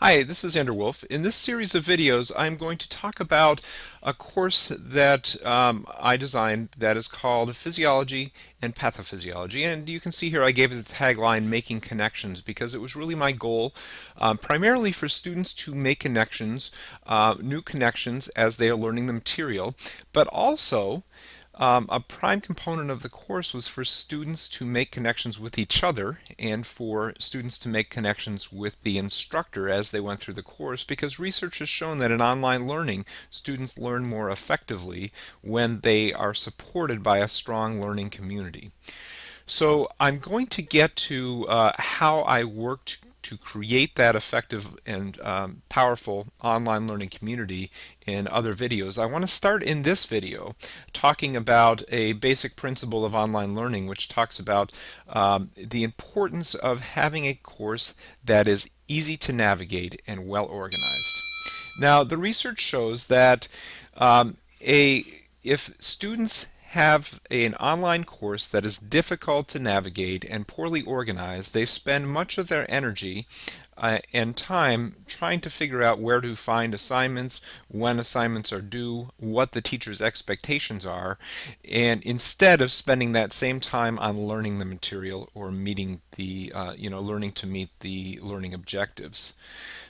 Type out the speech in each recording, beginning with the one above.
Hi, this is Andrew Wolf. In this series of videos, I'm going to talk about a course that I designed that is called Physiology and Pathophysiology. And you can see here I gave it the tagline, Making Connections, because it was really my goal primarily for students to make connections, new connections as they are learning the material, but also a prime component of the course was for students to make connections with each other and for students to make connections with the instructor as they went through the course, because research has shown that in online learning, students learn more effectively when they are supported by a strong learning community. So I'm going to get to how I worked to create that effective and powerful online learning community in other videos. I want to start in this video talking about a basic principle of online learning, which talks about the importance of having a course that is easy to navigate and well organized. Now, the research shows that if students have an online course that is difficult to navigate and poorly organized, they spend much of their energy and time trying to figure out where to find assignments, when assignments are due, what the teacher's expectations are, and instead of spending that same time on learning the material or meeting the, learning to meet the learning objectives.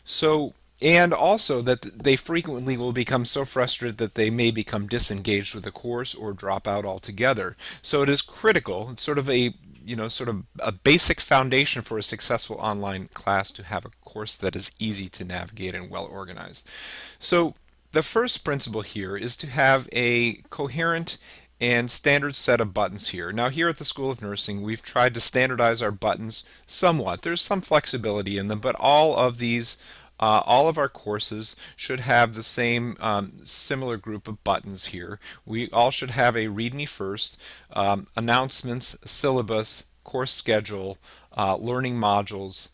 So and also that they frequently will become so frustrated that they may become disengaged with the course or drop out altogether. So it is critical, it's sort of a basic foundation for a successful online class to have a course that is easy to navigate and well organized. So the first principle here is to have a coherent and standard set of buttons here. Now here at the School of Nursing, we've tried to standardize our buttons somewhat. There's some flexibility in them, but all of our courses should have the same similar group of buttons here. We all should have a Read Me First, announcements, syllabus, course schedule, learning modules,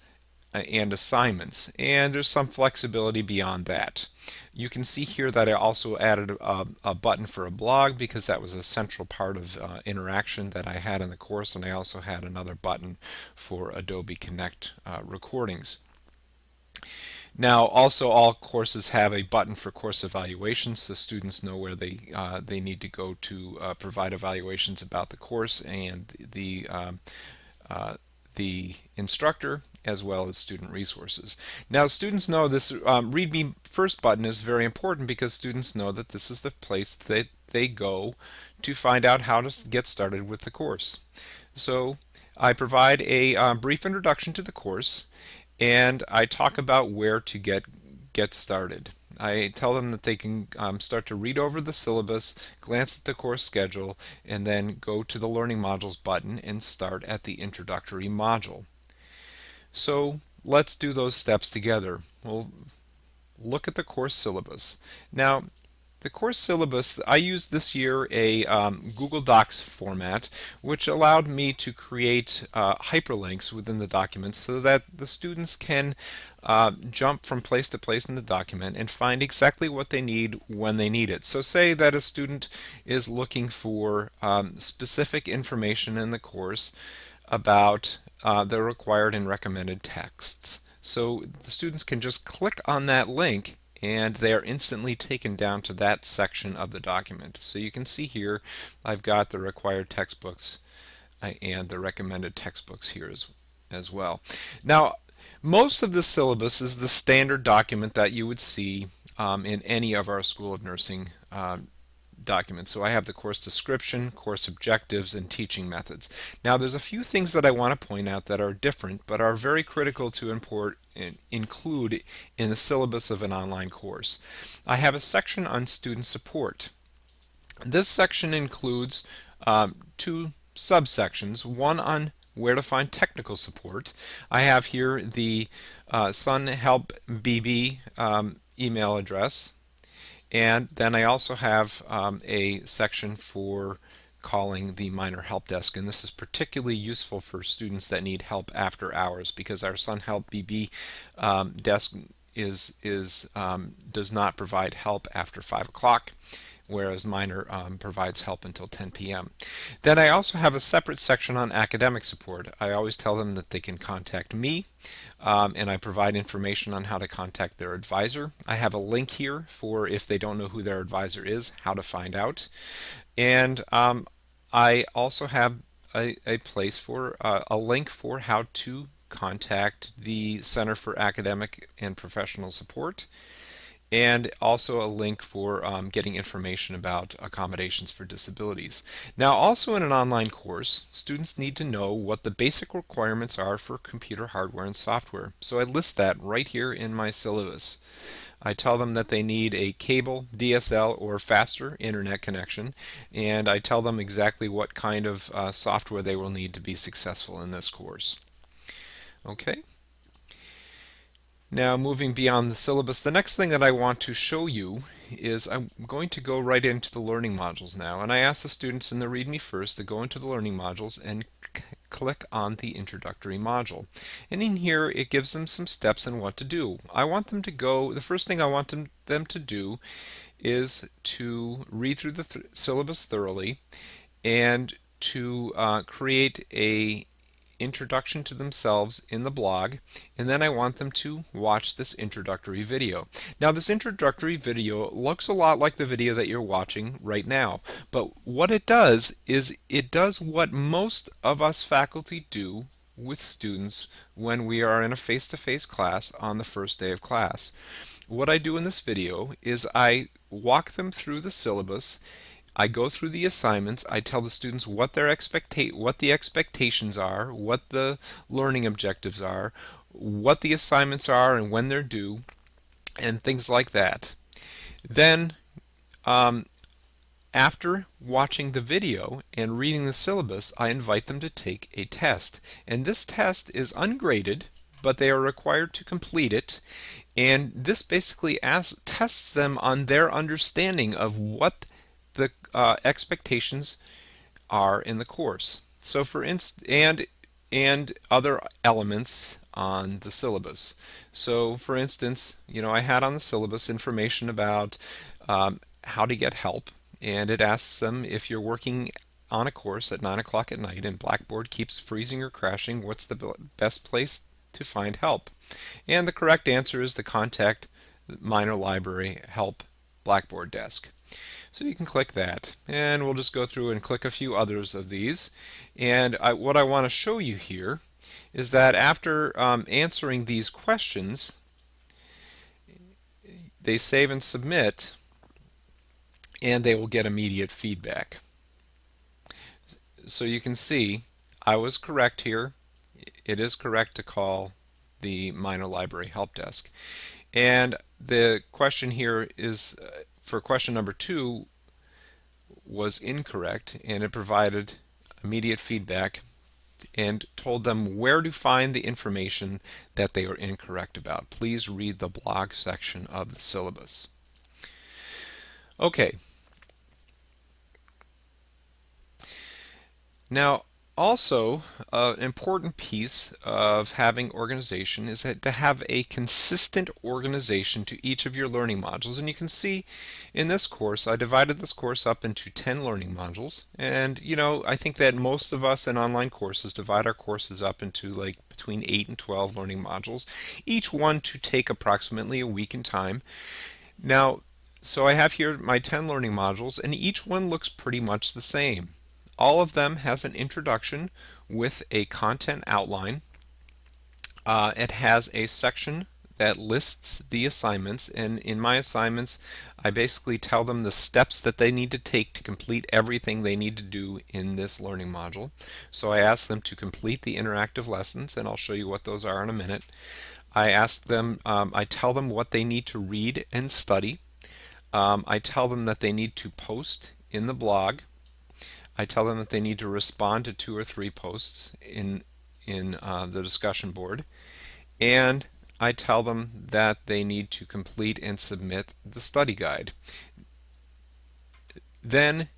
and assignments. And there's some flexibility beyond that. You can see here that I also added a button for a blog because that was a central part of interaction that I had in the course, and I also had another button for Adobe Connect recordings. Now, also all courses have a button for course evaluations, so students know where they need to go to provide evaluations about the course and the instructor, as well as student resources. Now, students know this Read Me First button is very important because students know that this is the place that they go to find out how to get started with the course. So I provide a brief introduction to the course, and I talk about where to get started. I tell them that they can start to read over the syllabus, glance at the course schedule, and then go to the Learning Modules button and start at the Introductory module. So let's do those steps together. We'll look at the course syllabus. Now, the course syllabus, I used this year a Google Docs format, which allowed me to create hyperlinks within the document so that the students can jump from place to place in the document and find exactly what they need when they need it. So say that a student is looking for specific information in the course about the required and recommended texts. So the students can just click on that link and they are instantly taken down to that section of the document. So you can see here I've got the required textbooks and the recommended textbooks here as well. Now, most of the syllabus is the standard document that you would see in any of our School of Nursing documents. So I have the course description, course objectives, and teaching methods. Now there's a few things that I want to point out that are different but are very critical to include in the syllabus of an online course. I have a section on student support. This section includes two subsections, one on where to find technical support. I have here the Sun Help BB email address. And then I also have a section for calling the minor help desk, and this is particularly useful for students that need help after hours because our Sun Help BB desk does not provide help after 5 o'clock. whereas minor provides help until 10 p.m. Then I also have a separate section on academic support. I always tell them that they can contact me, and I provide information on how to contact their advisor. I have a link here for if they don't know who their advisor is, how to find out. And I also have a place for a link for how to contact the Center for Academic and Professional Support, and also a link for getting information about accommodations for disabilities. Now, also in an online course, students need to know what the basic requirements are for computer hardware and software. So I list that right here in my syllabus. I tell them that they need a cable, DSL, or faster internet connection, and I tell them exactly what kind of software they will need to be successful in this course. Okay. Now, moving beyond the syllabus, the next thing that I want to show you is I'm going to go right into the learning modules now. And I ask the students in the Read Me First to go into the learning modules and click on the introductory module. And in here, it gives them some steps on what to do. I want them to go, the first thing I want them to do is to read through the syllabus thoroughly and to create a introduction to themselves in the blog, and then I want them to watch this introductory video. Now, this introductory video looks a lot like the video that you're watching right now, but what it does is it does what most of us faculty do with students when we are in a face-to-face class on the first day of class. What I do in this video is I walk them through the syllabus. I go through the assignments. I tell the students what the expectations are, what the learning objectives are, what the assignments are and when they're due, and things like that. Then, after watching the video and reading the syllabus, I invite them to take a test. And this test is ungraded, but they are required to complete it. And this basically tests them on their understanding of what the expectations are in the course. So for instance, and other elements on the syllabus. So for instance, I had on the syllabus information about how to get help, and it asks them if you're working on a course at 9 o'clock at night and Blackboard keeps freezing or crashing, what's the best place to find help? And the correct answer is to contact Minor Library Help Blackboard Desk. So you can click that, and we'll just go through and click a few others of these. And what I want to show you here is that after answering these questions, they save and submit, and they will get immediate feedback. So you can see I was correct here. It is correct to call the Minor Library Help Desk. And the question here is for question number 2 was incorrect, and it provided immediate feedback and told them where to find the information that they are incorrect about. Please read the blog section of the syllabus. Okay. Now, also, an important piece of having organization is to have a consistent organization to each of your learning modules. And you can see in this course, I divided this course up into 10 learning modules. And, I think that most of us in online courses divide our courses up into like between 8 and 12 learning modules, each one to take approximately a week in time. Now, so I have here my 10 learning modules, and each one looks pretty much the same. All of them has an introduction with a content outline. It has a section that lists the assignments, and in my assignments I basically tell them the steps that they need to take to complete everything they need to do in this learning module. So I ask them to complete the interactive lessons, and I'll show you what those are in a minute. I tell them what they need to read and study. I tell them that they need to post in the blog. I tell them that they need to respond to 2 or 3 posts in the discussion board, and I tell them that they need to complete and submit the study guide. Then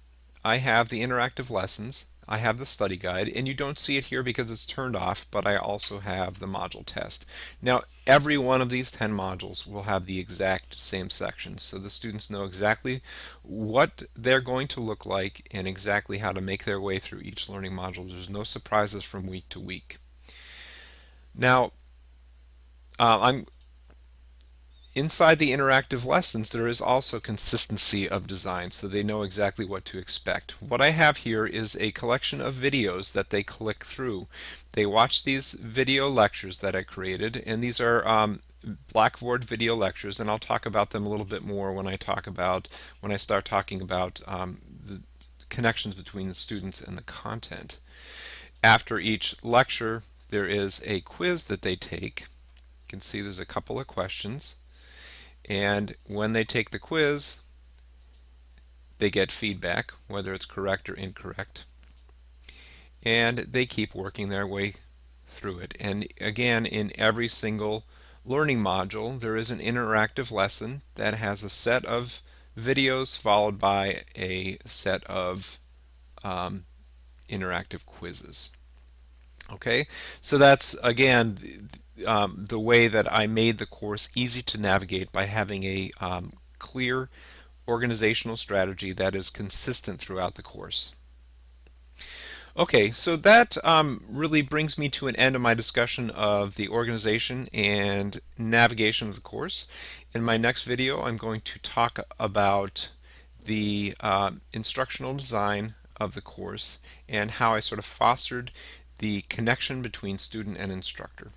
I have the interactive lessons. I have the study guide, and you don't see it here because it's turned off, but I also have the module test. Now, every one of these 10 modules will have the exact same sections, so the students know exactly what they're going to look like and exactly how to make their way through each learning module. There's no surprises from week to week. Now, I'm inside the interactive lessons, there is also consistency of design, so they know exactly what to expect. What I have here is a collection of videos that they click through. They watch these video lectures that I created, and these are Blackboard video lectures, and I'll talk about them a little bit more when I start talking about the connections between the students and the content. After each lecture, there is a quiz that they take. You can see there's a couple of questions. And when they take the quiz, they get feedback, whether it's correct or incorrect. And they keep working their way through it. And again, in every single learning module, there is an interactive lesson that has a set of videos followed by a set of interactive quizzes. Okay, so that's again the way that I made the course easy to navigate by having a clear organizational strategy that is consistent throughout the course. Okay, so that really brings me to an end of my discussion of the organization and navigation of the course. In my next video, I'm going to talk about the instructional design of the course and how I sort of fostered the connection between student and instructor.